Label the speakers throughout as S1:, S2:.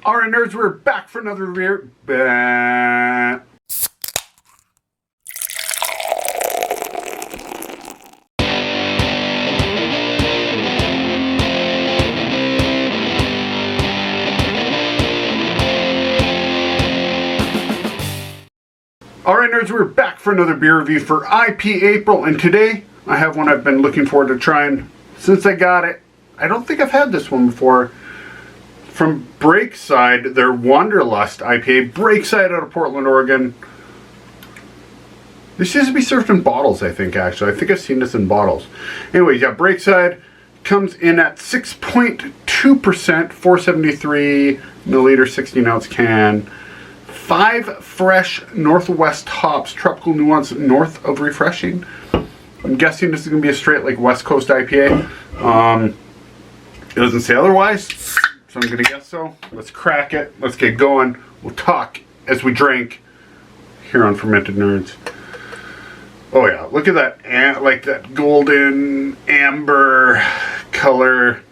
S1: Alright nerds, we're back for another beer. Alright nerds, we're back for another beer review for IPApril, and today I have one I've been looking forward to trying since I got it. I don't think I've had this one before. From Breakside, their Wanderlust IPA, Breakside out of Portland, Oregon. This used to be served in bottles, I think, actually. I think I've seen this in bottles. Anyways, yeah, Breakside comes in at 6.2%, 473 milliliter, 16 ounce can. 5 fresh Northwest hops, tropical nuance north of refreshing. I'm guessing this is going to be a straight, like, West Coast IPA. It doesn't say otherwise, so I'm going to guess so. Let's crack it. Let's get going. We'll talk as we drink here on Fermented Nerds. Oh yeah, look at that, like that golden amber color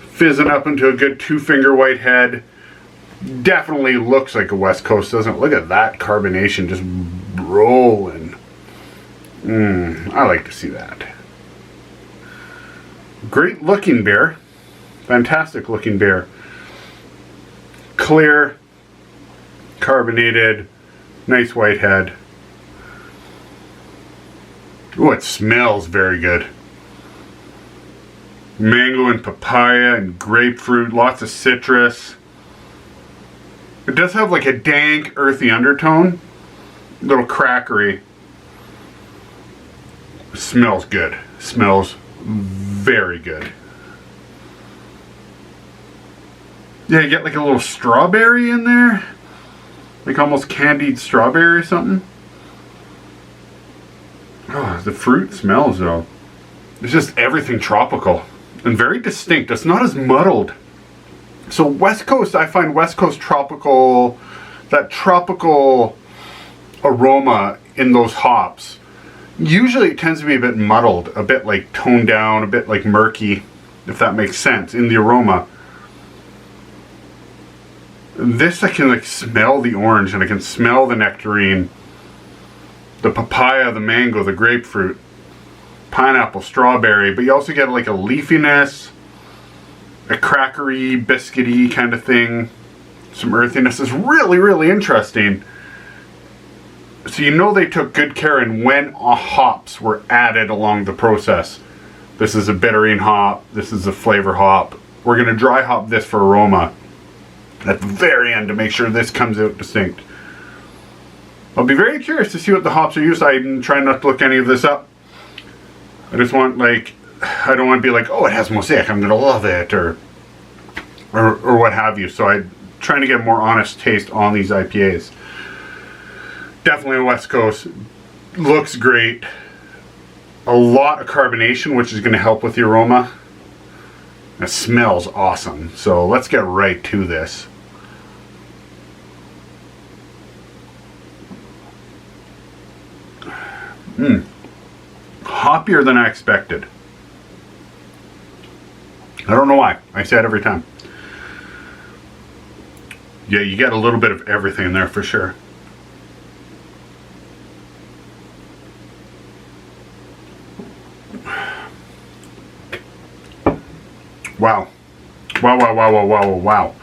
S1: fizzing up into a good 2-finger white head. Definitely looks like a West Coast, doesn't it? Look at that carbonation just rolling. I like to see that. Great looking beer. Fantastic looking beer. Clear, carbonated, nice white head. Ooh, it smells very good. Mango and papaya and grapefruit, lots of citrus. It does have like a dank, earthy undertone. A little crackery. Smells good. Smells very good. Yeah, you get like a little strawberry in there. Like almost candied strawberry or something. Oh, the fruit smells though. It's just everything tropical. And very distinct. It's not as muddled. So West Coast, I find West Coast tropical, that tropical aroma in those hops, usually it tends to be a bit muddled, a bit like toned down, a bit like murky, if that makes sense, in the aroma. This I can like smell the orange, and I can smell the nectarine, the papaya, the mango, the grapefruit, pineapple, strawberry, but you also get like a leafiness, a crackery, biscuity kind of thing. Some earthiness is really, really interesting. So you know they took good care in when hops were added along the process. This is a bittering hop. This is a flavor hop. We're going to dry hop this for aroma at the very end to make sure this comes out distinct. I'll be very curious to see what the hops are used. I'm trying not to look any of this up. I just want, like, I don't want to be like, oh, it has mosaic, I'm going to love it, or what have you. So I'm trying to get a more honest taste on these IPAs. Definitely a West Coast. Looks great. A lot of carbonation, which is going to help with the aroma. It smells awesome. So let's get right to this. Hoppier than I expected. I don't know why. I say it every time. Yeah, you get a little bit of everything in there for sure. Wow. Wow, wow, wow, wow, wow, wow.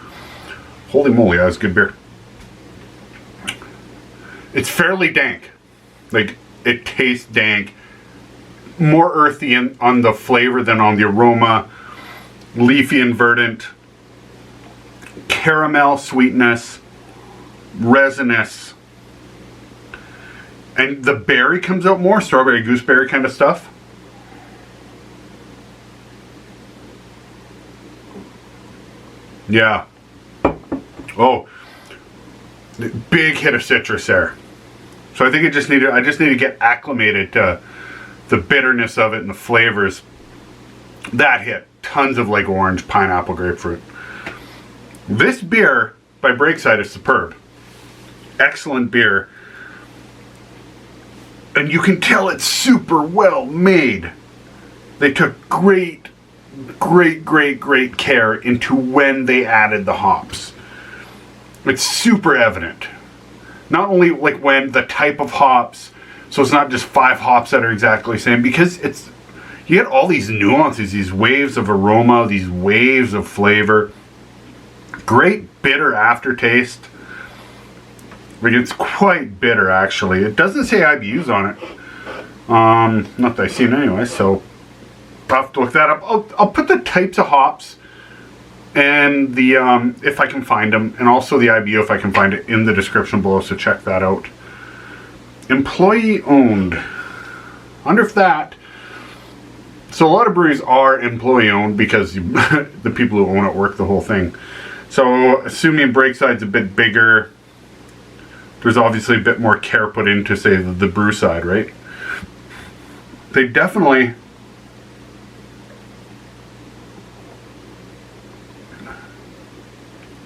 S1: Holy moly, that was good beer. It's fairly dank. Like, it tastes dank. More earthy on the flavor than on the aroma. Leafy and verdant. Caramel sweetness. Resinous. And the berry comes out more. Strawberry, gooseberry kind of stuff. Yeah. Oh. Big hit of citrus there. So I think I just need to get acclimated to the bitterness of it and the flavors. That hit. Tons of like orange, pineapple, grapefruit. This beer by Breakside is superb. Excellent beer. And you can tell it's super well made. They took great care into when they added the hops. It's super evident. Not only like when the type of hops, so it's not just 5 hops that are exactly the same, because you get all these nuances, these waves of aroma, these waves of flavor. Great bitter aftertaste. Like, it's quite bitter, actually. It doesn't say IBUs on it. Not that I've seen anyway, so I'll have to look that up. I'll put the types of hops and the, if I can find them, and also the IBU if I can find it, in the description below, so check that out. Employee owned. I wonder if that... So a lot of breweries are employee owned because the people who own it work the whole thing. So assuming Breakside's a bit bigger, there's obviously a bit more care put into, say, the brew side, right? They definitely...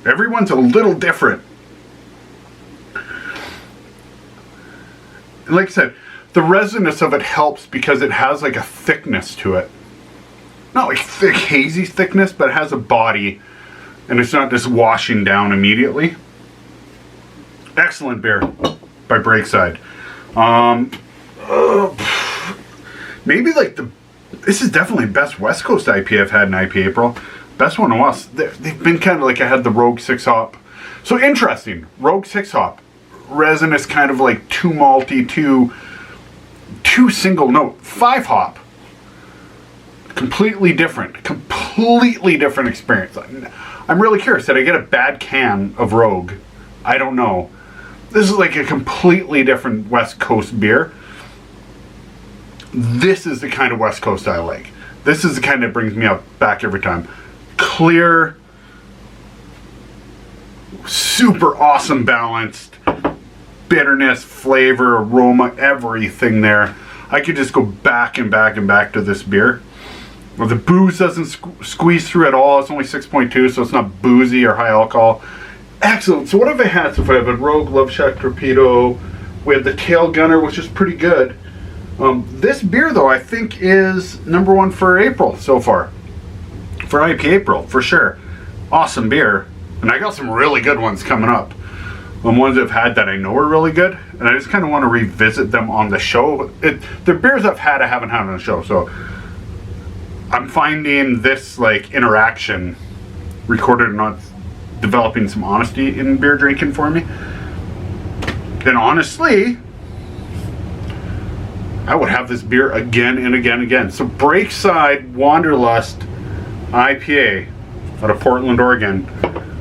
S1: Everyone's a little different. And like I said, the resinous of it helps because it has like a thickness to it. Not like thick, hazy thickness, but it has a body, and it's not just washing down immediately. Excellent beer by Breakside. Maybe like this is definitely the best West Coast IPA I've had in IPApril. Best one in us. They've been kind of like, I had the Rogue 6 hop. So interesting. Rogue 6 hop. Resinous, kind of like too malty, too single note. 5 hop. Completely different experience. I'm really curious. Did I get a bad can of Rogue? I don't know. This is like a completely different West Coast beer. This is the kind of West Coast I like. This is the kind that brings me back every time. Clear, super awesome balanced, bitterness, flavor, aroma, everything there. I could just go back and back and back to this beer. Well, the booze doesn't squeeze through at all. It's only 6.2, so it's not boozy or high alcohol. Excellent. So what have I had so far? I have a Rogue Love Shack Torpedo. We have the Tail Gunner, which is pretty good. This beer, though, I think is #1 for April so far. For IPApril, for sure. Awesome beer. And I got some really good ones coming up. Ones I've had that I know are really good. And I just kind of want to revisit them on the show. They're beers I haven't had on the show. So I'm finding this like interaction recorded and not developing some honesty in beer drinking for me. And honestly, I would have this beer again and again and again. So Breakside Wanderlust IPA out of Portland, Oregon.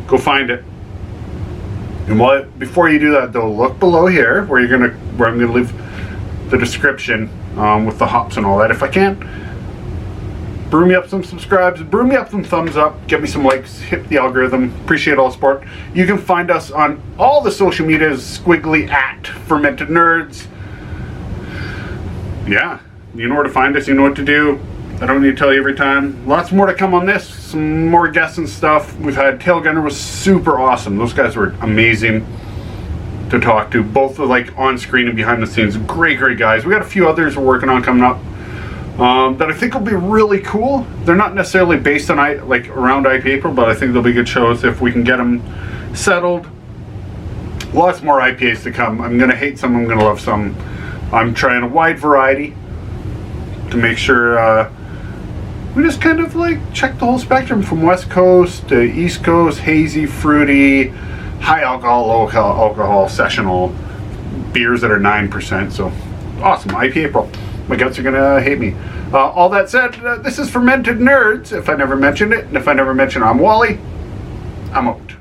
S1: Go find it. And before you do that, though, look below here where I'm gonna leave the description with the hops and all that. If I can, brew me up some subscribes, brew me up some thumbs up, give me some likes, hit the algorithm. Appreciate all the support. You can find us on all the social medias, squiggly at Fermented Nerds. Yeah, you know where to find us, you know what to do. I don't need to tell you every time. Lots more to come on this. Some more guests and stuff. We've had Tail Gunner was super awesome. Those guys were amazing to talk to. Both like on screen and behind the scenes. Great guys. We got a few others we're working on coming up that I think will be really cool. They're not necessarily based on like around IPApril, but I think they'll be good shows if we can get them settled. Lots more IPAs to come. I'm gonna hate some. I'm gonna love some. I'm trying a wide variety to make sure we just kind of like check the whole spectrum from West Coast to East Coast, hazy, fruity, high alcohol, low alcohol, sessional beers that are 9%. So awesome, IPApril. My guts are gonna hate me. All that said, this is Fermented Nerds. If I never mentioned it, and if I never mentioned I'm Wally, I'm out.